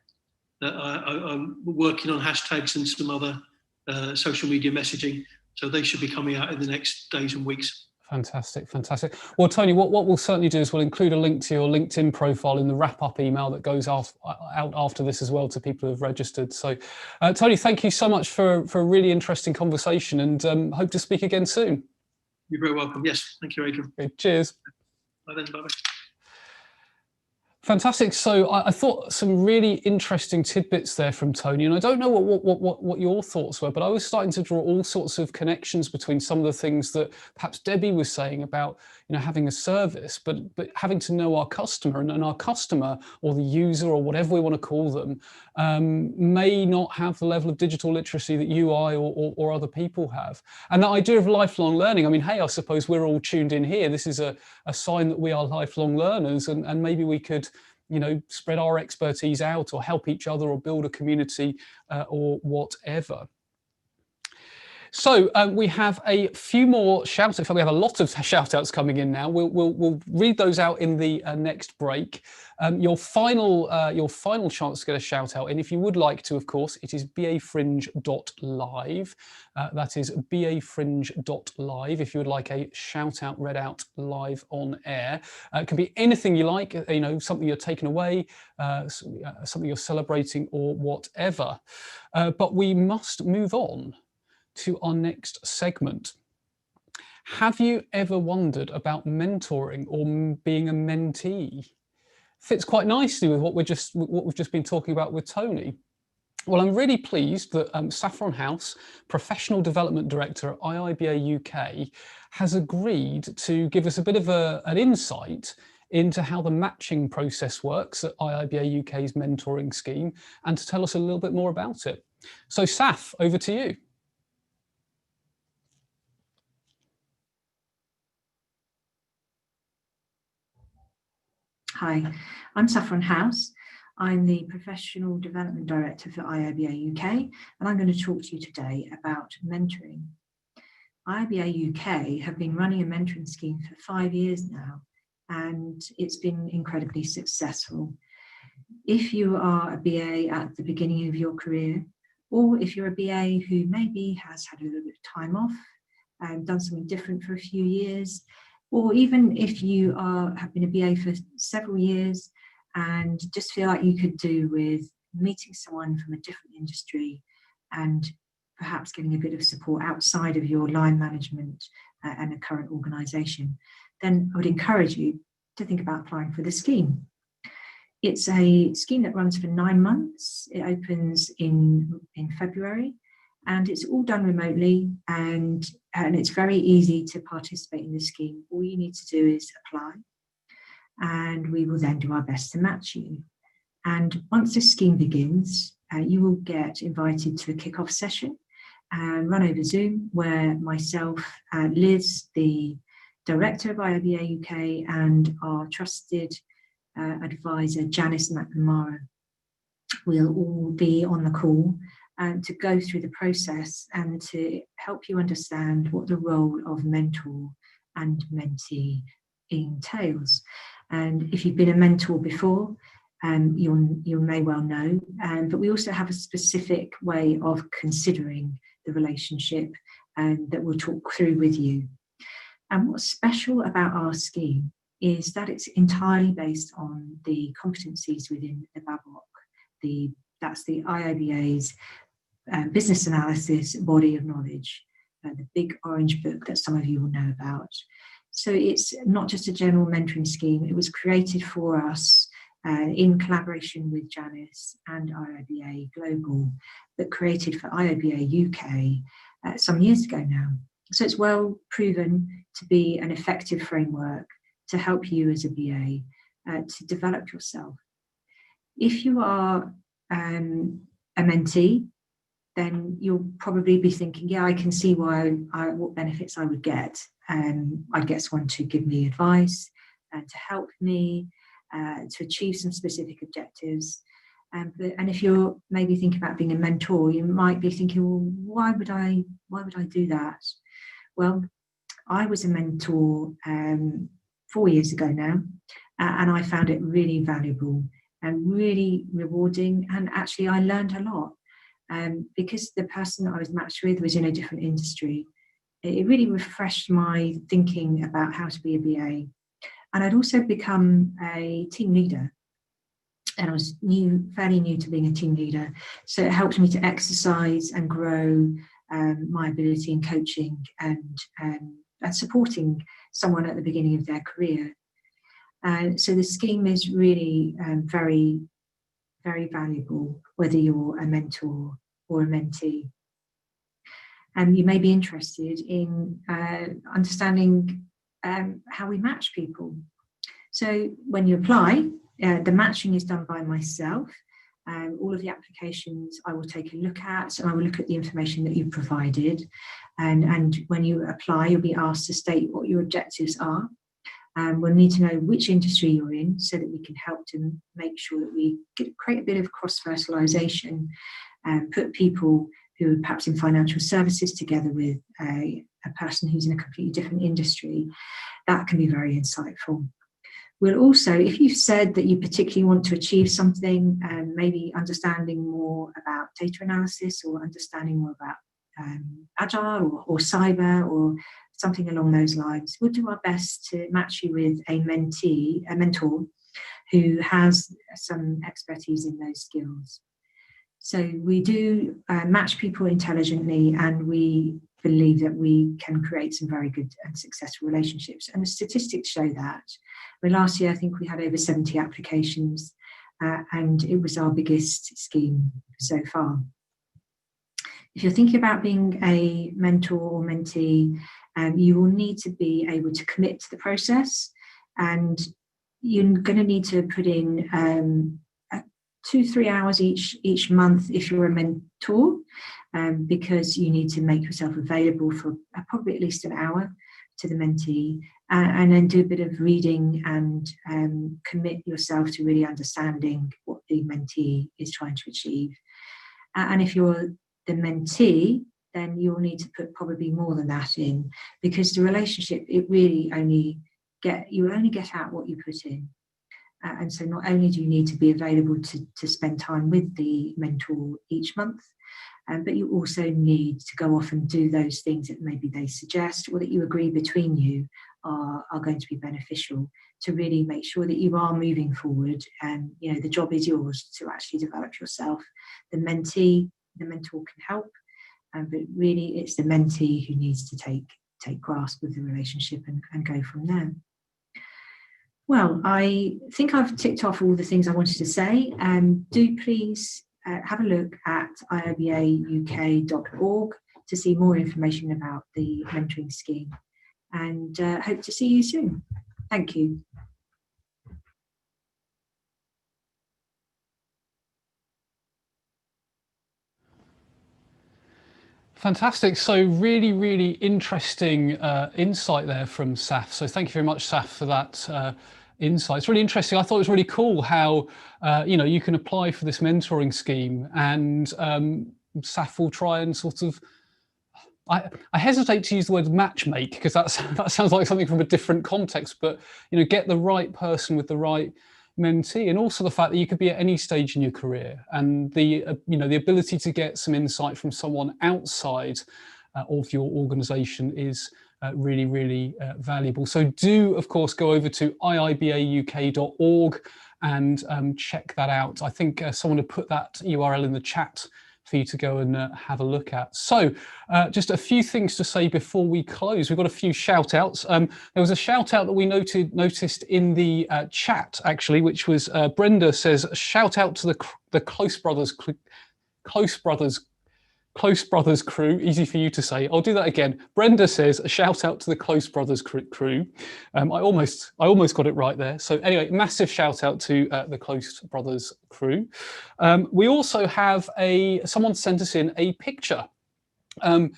I'm working on hashtags and some other social media messaging, so they should be coming out in the next days and weeks. Fantastic, fantastic. Well, Tony, what we'll certainly do is we'll include a link to your LinkedIn profile in the wrap-up email that goes out after this as well to people who have registered. So, Tony, thank you so much for a really interesting conversation, and hope to speak again soon. You're very welcome. Yes, thank you, Adrian. Okay, cheers. Bye then, bye-bye. Fantastic. So I thought some really interesting tidbits there from Tony, and I don't know what your thoughts were, but I was starting to draw all sorts of connections between some of the things that perhaps Debbie was saying about, you know, having a service, but having to know our customer, and our customer or the user or whatever we want to call them may not have the level of digital literacy that you, I, or other people have. And the idea of lifelong learning, I mean, hey, I suppose we're all tuned in here. This is a sign that we are lifelong learners, and maybe we could, you know, spread our expertise out or help each other or build a community or whatever. So we have a few more shout outs. We have a lot of shout outs coming in now. We'll read those out in the next break. Your final chance to get a shout out, and if you would like to, of course, it is bafringe.live. That is bafringe.live. If you would like a shout out read out live on air, it can be anything you like. You know, something you're taking away, something you're celebrating, or whatever. But we must move on to our next segment. Have you ever wondered about mentoring or being a mentee? Fits quite nicely with what we've just been talking about with Tony. Well, I'm really pleased that Saffron House, Professional Development Director at IIBA UK, has agreed to give us a bit of an insight into how the matching process works at IIBA UK's mentoring scheme, and to tell us a little bit more about it. So, Saf, over to you. Hi, I'm Saffron House. I'm the Professional Development Director for IIBA UK, and I'm going to talk to you today about mentoring. IIBA UK have been running a mentoring scheme for 5 years now, and it's been incredibly successful. If you are a BA at the beginning of your career, or if you're a BA who maybe has had a little bit of time off and done something different for a few years, or even if you have been a BA for several years and just feel like you could do with meeting someone from a different industry and perhaps getting a bit of support outside of your line management and a current organisation, then I would encourage you to think about applying for the scheme. It's a scheme that runs for 9 months. It opens in February, And it's all done remotely, and it's very easy to participate in the scheme. All you need to do is apply, and we will then do our best to match you. And once the scheme begins, you will get invited to a kick-off session and run over Zoom, where myself, Liz, the director of IOBA UK, and our trusted advisor, Janice McNamara, will all be on the call to go through the process and to help you understand what the role of mentor and mentee entails. And if you've been a mentor before, you may well know, but we also have a specific way of considering the relationship that we'll talk through with you. And what's special about our scheme is that it's entirely based on the competencies within the BABOK. That's the IOBA's business analysis body of knowledge, the big orange book that some of you will know about. So it's not just a general mentoring scheme. It was created for us in collaboration with Janice and IOBA Global, but created for IOBA UK some years ago now. So it's well proven to be an effective framework to help you as a BA to develop yourself. If you are a mentee, then you'll probably be thinking, yeah, I can see what benefits I would get. I'd get someone to give me advice and to help me to achieve some specific objectives. And if you're maybe thinking about being a mentor, you might be thinking, well, why would I do that? Well, I was a mentor 4 years ago now, and I found it really valuable and really rewarding. And actually, I learned a lot because the person that I was matched with was in a different industry. It really refreshed my thinking about how to be a BA. And I'd also become a team leader. And I was fairly new to being a team leader. So it helped me to exercise and grow my ability in coaching and supporting someone at the beginning of their career. So the scheme is really very, very valuable, whether you're a mentor or a mentee. And you may be interested in understanding how we match people. So when you apply, the matching is done by myself. All of the applications I will take a look at, and I will look at the information that you've provided. And when you apply, you'll be asked to state what your objectives are. We'll need to know which industry you're in so that we can help to make sure that we create a bit of cross-fertilisation and put people who are perhaps in financial services together with a person who's in a completely different industry. That can be very insightful. We'll also, if you've said that you particularly want to achieve something, maybe understanding more about data analysis or understanding more about agile or cyber or something along those lines, we'll do our best to match you with a mentor who has some expertise in those skills. So we do match people intelligently, and we believe that we can create some very good and successful relationships. And the statistics show that. Last year, I think we had over 70 applications, and it was our biggest scheme so far. If you're thinking about being a mentor or mentee, you will need to be able to commit to the process, and you're going to need to put in 2-3 hours each month if you're a mentor, because you need to make yourself available for probably at least an hour to the mentee, and then do a bit of reading and commit yourself to really understanding what the mentee is trying to achieve. And if you're the mentee, then you'll need to put probably more than that in, because the relationship, it really you only get out what you put in. And so not only do you need to be available to spend time with the mentor each month, but you also need to go off and do those things that maybe they suggest or that you agree between you are going to be beneficial to really make sure that you are moving forward. And the job is yours to actually develop yourself. The mentor can help, but really it's the mentee who needs to take grasp of the relationship and go from there. Well, I think I've ticked off all the things I wanted to say. Do please have a look at iobauk.org to see more information about the mentoring scheme, and hope to see you soon. Thank you. Fantastic. So really, really interesting insight there from Saf. So thank you very much, Saf, for that insight. It's really interesting. I thought it was really cool how, you can apply for this mentoring scheme, and Saf will try and sort of, I hesitate to use the word matchmake because that sounds like something from a different context, but, get the right person with the right mentee, and also the fact that you could be at any stage in your career, and the the ability to get some insight from someone outside of your organization is really, really valuable. So do, of course, go over to iibauk.org and check that out. I think someone had put that URL in the chat for you to go and have a look at. So just a few things to say before we close. We've got a few shout outs. There was a shout out that we noticed in the chat, actually, which was Brenda says, shout out to the Close Brothers crew, easy for you to say. I'll do that again. Brenda says, a shout out to the Close Brothers crew. I almost got it right there. So anyway, massive shout out to the Close Brothers crew. We also have someone sent us in a picture. And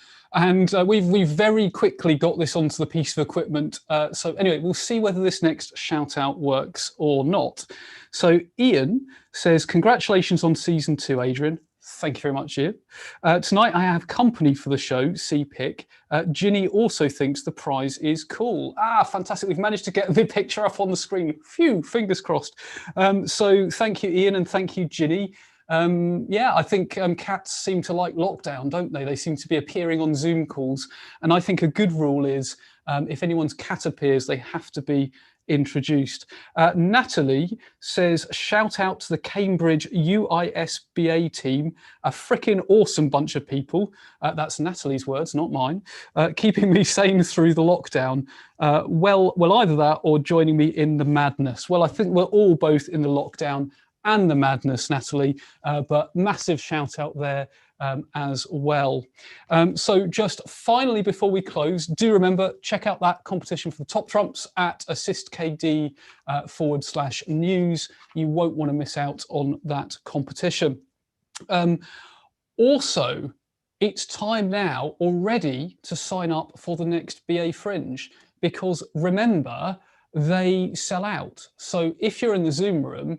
we've very quickly got this onto the piece of equipment. So anyway, we'll see whether this next shout out works or not. So Ian says, congratulations on season 2, Adrian. Thank you very much, Ian. Tonight I have company for the show, C-Pick. Ginny also thinks the prize is cool. Fantastic. We've managed to get the picture up on the screen. Phew, fingers crossed. So thank you, Ian, and thank you, Ginny. I think cats seem to like lockdown, don't they? They seem to be appearing on Zoom calls. And I think a good rule is if anyone's cat appears, they have to be introduced. Natalie says, shout out to the Cambridge UISBA team, a freaking awesome bunch of people. That's Natalie's words, not mine. Keeping me sane through the lockdown. Well, either that or joining me in the madness. Well, I think we're all both in the lockdown and the madness, Natalie, but massive shout out there as well. So just finally, before we close, do remember, check out that competition for the top trumps at assistkd/news. You won't want to miss out on that competition. Also, it's time now already to sign up for the next BA Fringe, because remember, they sell out. So if you're in the Zoom room,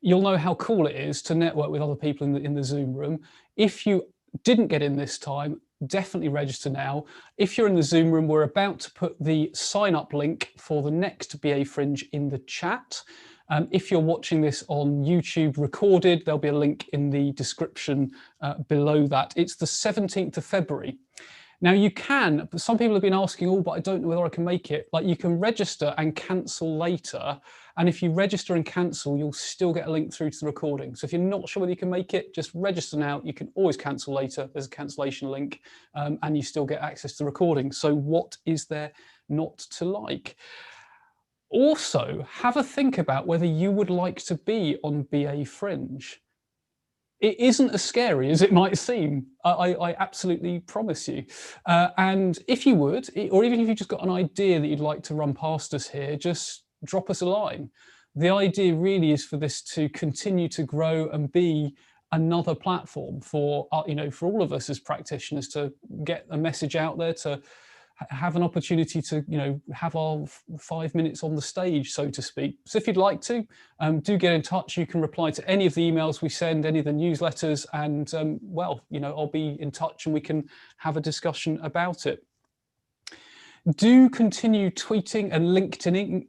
you'll know how cool it is to network with other people in the Zoom room. If you didn't get in this time, definitely register now. If you're in the Zoom room, we're about to put the sign up link for the next BA Fringe in the chat. If you're watching this on YouTube recorded, there'll be a link in the description below that. It's the 17th of February. Now you can, some people have been asking, but I don't know whether I can make it. Like, you can register and cancel later. And if you register and cancel, you'll still get a link through to the recording. So if you're not sure whether you can make it, just register now. You can always cancel later. There's a cancellation link and you still get access to the recording. So what is there not to like? Also, have a think about whether you would like to be on BA Fringe. It isn't as scary as it might seem. I absolutely promise you. And if you would, or even if you've just got an idea that you'd like to run past us here, just drop us a line. The idea really is for this to continue to grow and be another platform for, for all of us as practitioners to get a message out there, to have an opportunity to, have our 5 minutes on the stage, so to speak. So if you'd like to, do get in touch. You can reply to any of the emails we send, any of the newsletters, and I'll be in touch and we can have a discussion about it. Do continue tweeting and LinkedIning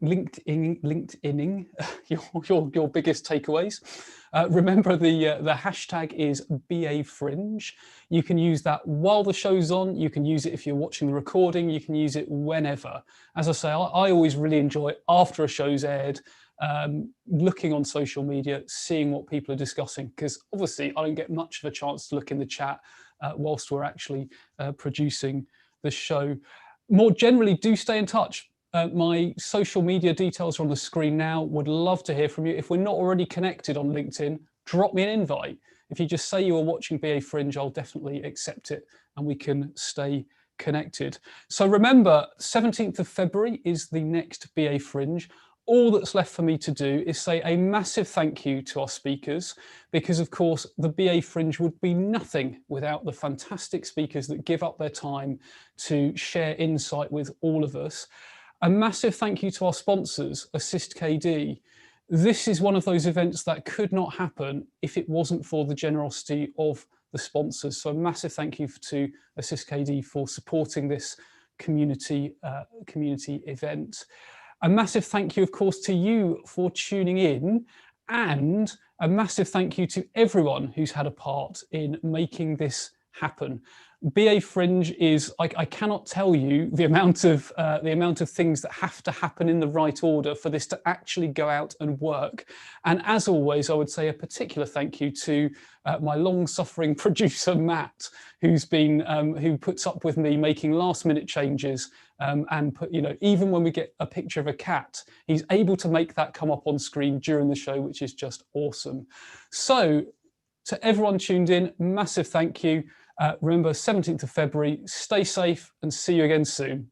your biggest takeaways. Remember the hashtag is BA Fringe. You can use that while the show's on. You can use it if you're watching the recording. You can use it whenever. As I say, I always really enjoy after a show's aired, looking on social media, seeing what people are discussing, because obviously I don't get much of a chance to look in the chat whilst we're actually producing the show. More generally, do stay in touch. My social media details are on the screen now. Would love to hear from you. If we're not already connected on LinkedIn, drop me an invite. if you just say you are watching BA Fringe, I'll definitely accept it and we can stay connected. So remember, 17th of February is the next BA Fringe. All that's left for me to do is say a massive thank you to our speakers, because of course the BA Fringe would be nothing without the fantastic speakers that give up their time to share insight with all of us. A massive thank you to our sponsors, Assist KD. This is one of those events that could not happen if it wasn't for the generosity of the sponsors. So a massive thank you to Assist KD for supporting this community event. A massive thank you, of course, to you for tuning in, and a massive thank you to everyone who's had a part in making this happen. BA Fringe is, I cannot tell you the amount of things that have to happen in the right order for this to actually go out and work. And as always, I would say a particular thank you to my long-suffering producer Matt, who puts up with me making last-minute changes, and even when we get a picture of a cat, he's able to make that come up on screen during the show, which is just awesome. So to everyone tuned in, massive thank you. Remember, 17th of February, stay safe and see you again soon.